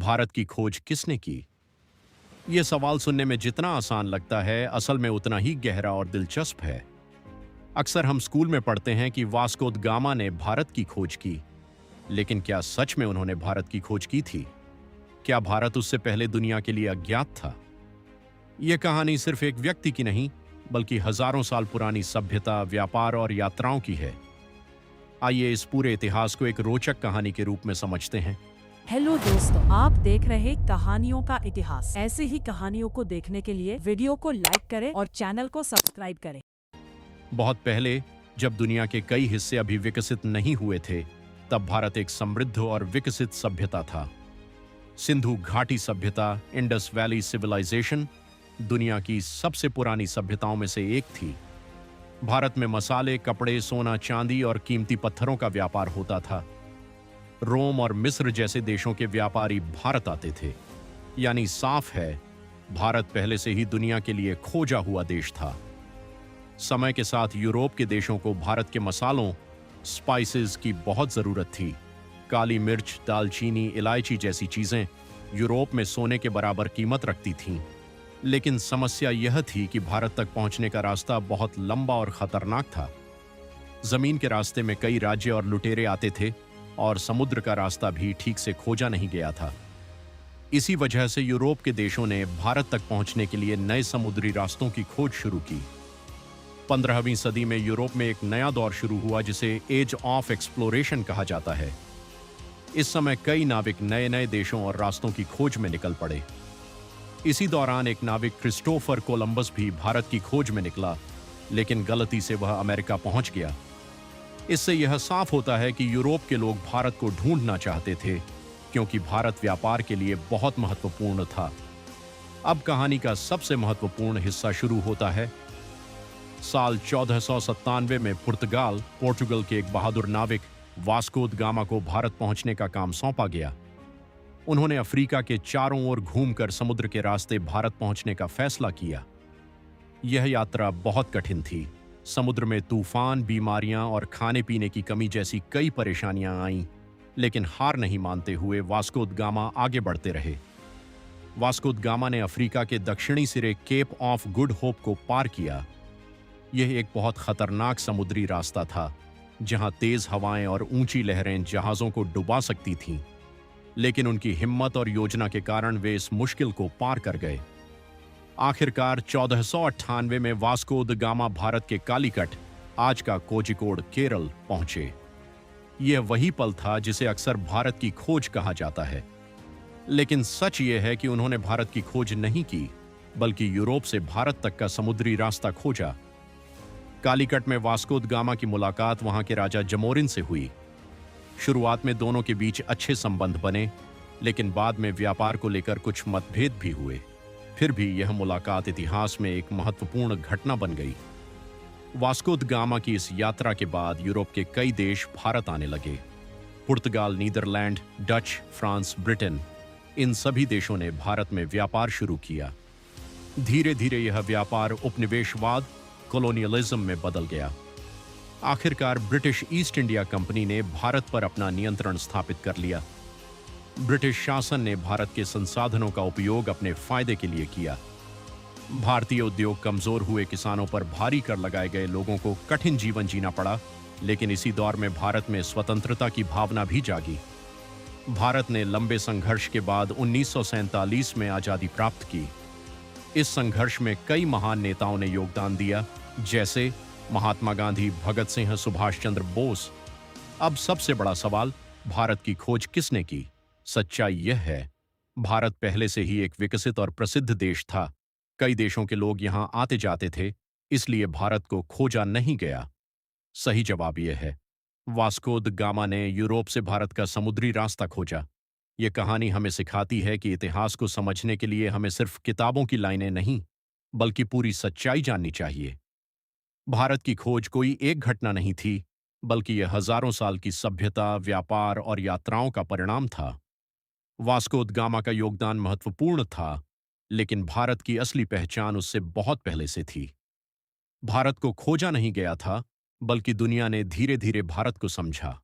भारत की खोज किसने की? यह सवाल सुनने में जितना आसान लगता है, असल में उतना ही गहरा और दिलचस्प है। अक्सर हम स्कूल में पढ़ते हैं कि वास्को द गामा ने भारत की खोज की, लेकिन क्या सच में उन्होंने भारत की खोज की थी? क्या भारत उससे पहले दुनिया के लिए अज्ञात था? यह कहानी सिर्फ एक व्यक्ति की नहीं, बल्कि हजारों साल पुरानी सभ्यता, व्यापार और यात्राओं की है। आइए इस पूरे इतिहास को एक रोचक कहानी के रूप में समझते हैं। हेलो दोस्तों, आप देख रहे कहानियों का इतिहास। ऐसी ही कहानियों को देखने के लिए वीडियो को लाइक करें और चैनल को सब्सक्राइब करें। बहुत पहले, जब दुनिया के कई हिस्से अभी विकसित नहीं हुए थे, तब भारत एक समृद्ध और विकसित सभ्यता था। सिंधु घाटी सभ्यता, इंडस वैली सिविलाइजेशन, दुनिया की सबसे पुरानी सभ्यताओं में से एक थी। भारत में मसाले, कपड़े, सोना, चांदी और कीमती पत्थरों का व्यापार होता था। रोम और मिस्र जैसे देशों के व्यापारी भारत आते थे। यानी साफ है, भारत पहले से ही दुनिया के लिए खोजा हुआ देश था। समय के साथ यूरोप के देशों को भारत के मसालों, स्पाइसेस की बहुत जरूरत थी। काली मिर्च, दालचीनी, इलायची जैसी चीजें यूरोप में सोने के बराबर कीमत रखती थीं। लेकिन समस्या यह थी कि भारत तक पहुंचने का रास्ता बहुत लंबा और खतरनाक था। जमीन के रास्ते में कई राज्य और लुटेरे आते थे, और समुद्र का रास्ता भी ठीक से खोजा नहीं गया था। इसी वजह से यूरोप के देशों ने भारत तक पहुंचने के लिए नए समुद्री रास्तों की खोज शुरू की। 15वीं सदी में यूरोप में एक नया दौर शुरू हुआ जिसे एज ऑफ एक्सप्लोरेशन कहा जाता है। इस समय कई नाविक नए नए देशों और रास्तों की खोज में निकल पड़े। इसी दौरान एक नाविक क्रिस्टोफर कोलंबस भी भारत की खोज में निकला, लेकिन गलती से वह अमेरिका पहुंच गया। इससे यह साफ होता है कि यूरोप के लोग भारत को ढूंढना चाहते थे, क्योंकि भारत व्यापार के लिए बहुत महत्वपूर्ण था। अब कहानी का सबसे महत्वपूर्ण हिस्सा शुरू होता है। साल 1497 में पोर्चुगल के एक बहादुर नाविक वास्को द गामा को भारत पहुंचने का काम सौंपा गया। उन्होंने अफ्रीका के चारों ओर घूमकर समुद्र के रास्ते भारत पहुंचने का फैसला किया। यह यात्रा बहुत कठिन थी। समुद्र में तूफान, बीमारियां और खाने पीने की कमी जैसी कई परेशानियां आईं, लेकिन हार नहीं मानते हुए वास्को द गामा आगे बढ़ते रहे। वास्को द गामा ने अफ्रीका के दक्षिणी सिरे केप ऑफ गुड होप को पार किया। यह एक बहुत खतरनाक समुद्री रास्ता था, जहां तेज हवाएं और ऊंची लहरें जहाजों को डुबा सकती थीं। लेकिन उनकी हिम्मत और योजना के कारण वे इस मुश्किल को पार कर गए। आखिरकार 1498 में वास्को द गामा भारत के कालीकट, आज का कोझिकोड, केरल पहुंचे। यह वही पल था जिसे अक्सर भारत की खोज कहा जाता है। लेकिन सच यह है कि उन्होंने भारत की खोज नहीं की, बल्कि यूरोप से भारत तक का समुद्री रास्ता खोजा। कालीकट में वास्को द गामा की मुलाकात वहां के राजा जमोरिन से हुई। शुरुआत में दोनों के बीच अच्छे संबंध बने, लेकिन बाद में व्यापार को लेकर कुछ मतभेद भी हुए। फिर भी यह मुलाकात इतिहास में एक महत्वपूर्ण घटना बन गई। वास्को द गामा की इस यात्रा के बाद यूरोप के कई देश भारत आने लगे। पुर्तगाल, नीदरलैंड, डच, फ्रांस, ब्रिटेन, इन सभी देशों ने भारत में व्यापार शुरू किया। धीरे धीरे यह व्यापार उपनिवेशवाद, कॉलोनियलिज्म में बदल गया। आखिरकार ब्रिटिश ईस्ट इंडिया कंपनी ने भारत पर अपना नियंत्रण स्थापित कर लिया। ब्रिटिश शासन ने भारत के संसाधनों का उपयोग अपने फायदे के लिए किया। भारतीय उद्योग कमजोर हुए, किसानों पर भारी कर लगाए गए, लोगों को कठिन जीवन जीना पड़ा। लेकिन इसी दौर में भारत में स्वतंत्रता की भावना भी जागी। भारत ने लंबे संघर्ष के बाद 1947 में आजादी प्राप्त की। इस संघर्ष में कई महान नेताओं ने योगदान दिया, जैसे महात्मा गांधी, भगत सिंह, सुभाष चंद्र बोस। अब सबसे बड़ा सवाल, भारत की खोज किसने की? सच्चाई यह है, भारत पहले से ही एक विकसित और प्रसिद्ध देश था। कई देशों के लोग यहां आते जाते थे, इसलिए भारत को खोजा नहीं गया। सही जवाब यह है, वास्को द गामा ने यूरोप से भारत का समुद्री रास्ता खोजा। यह कहानी हमें सिखाती है कि इतिहास को समझने के लिए हमें सिर्फ किताबों की लाइनें नहीं, बल्कि पूरी सच्चाई जाननी चाहिए। भारत की खोज कोई एक घटना नहीं थी, बल्कि यह हजारों साल की सभ्यता, व्यापार और यात्राओं का परिणाम था। वास्को द गामा का योगदान महत्वपूर्ण था, लेकिन भारत की असली पहचान उससे बहुत पहले से थी। भारत को खोजा नहीं गया था, बल्कि दुनिया ने धीरे धीरे भारत को समझा।